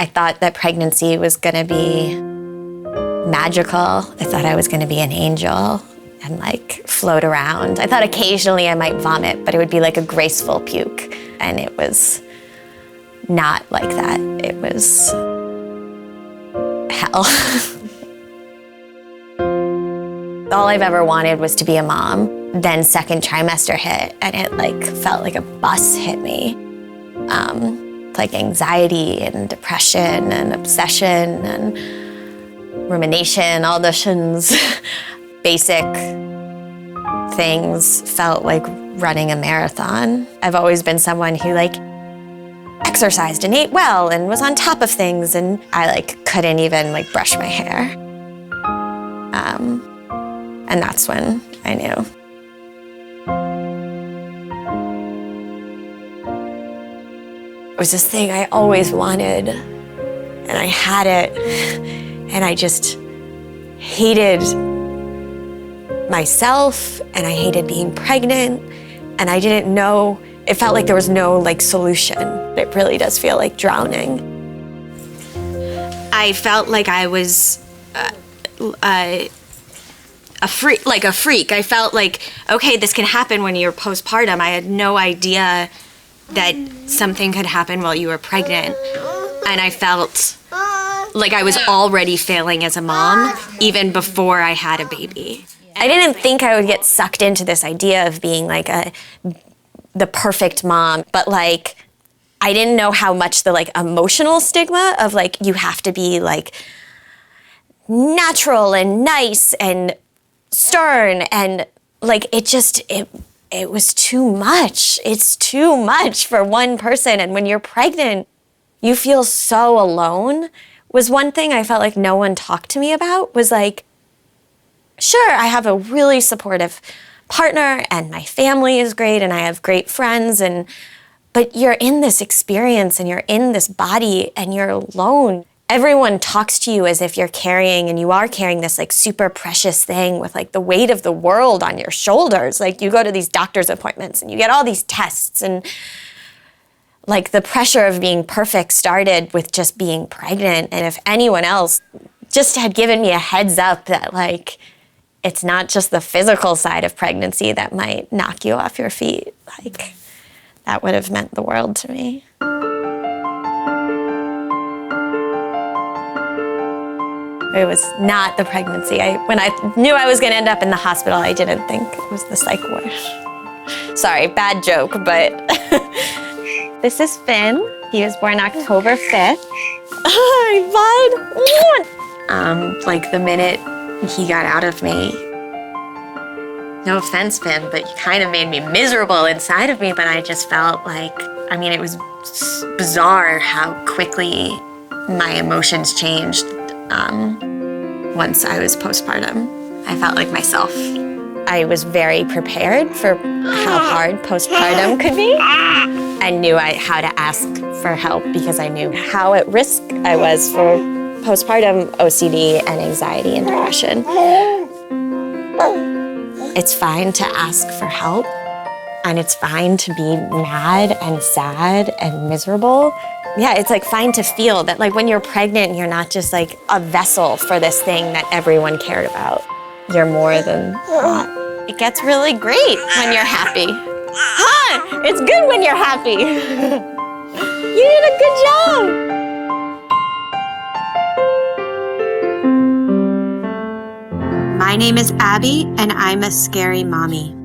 I thought that pregnancy was gonna be magical. I thought I was gonna be an angel and like float around. I thought occasionally I might vomit, but it would be like a graceful puke. And it was not like that. It was hell. All I've ever wanted was to be a mom. Then second trimester hit and it like felt like a bus hit me. Like anxiety and depression and obsession and rumination, all the basic things felt like running a marathon. I've always been someone who like exercised and ate well and was on top of things, and I like couldn't even like brush my hair. And that's when I knew. It was this thing I always wanted, and I had it, and I just hated myself, and I hated being pregnant, and I didn't know, it felt like there was no like solution. It really does feel like drowning. I felt like I was a freak. I felt like, okay, this can happen when you're postpartum. I had no idea that something could happen while you were pregnant. And I felt like I was already failing as a mom, even before I had a baby. I didn't think I would get sucked into this idea of being like the perfect mom, but like, I didn't know how much the like emotional stigma of like, you have to be like natural and nice and stern, and like, it was too much. It's too much for one person. And when you're pregnant, you feel so alone. Was one thing I felt like no one talked to me about, was like, sure, I have a really supportive partner and my family is great and I have great friends, but you're in this experience and you're in this body and you're alone. Everyone talks to you as if you're carrying, and you are carrying this like super precious thing with like the weight of the world on your shoulders. Like you go to these doctor's appointments and you get all these tests, and like the pressure of being perfect started with just being pregnant. And if anyone else just had given me a heads up that like, it's not just the physical side of pregnancy that might knock you off your feet, like that would have meant the world to me. It was not the pregnancy. When I knew I was gonna end up in the hospital, I didn't think it was the psych ward. Sorry, bad joke, but this is Finn. He was born October 5th. Hi, bud. Like the minute he got out of me, no offense, Finn, but you kind of made me miserable inside of me, but I just felt like, I mean, it was bizarre how quickly my emotions changed. Once I was postpartum, I felt like myself. I was very prepared for how hard postpartum could be. I knew how to ask for help because I knew how at risk I was for postpartum OCD and anxiety and depression. It's fine to ask for help, and it's fine to be mad and sad and miserable. Yeah, it's like fine to feel that like when you're pregnant, you're not just like a vessel for this thing that everyone cared about. You're more than that. It gets really great when you're happy. Huh? It's good when you're happy. You did a good job. My name is Abby, and I'm a scary mommy.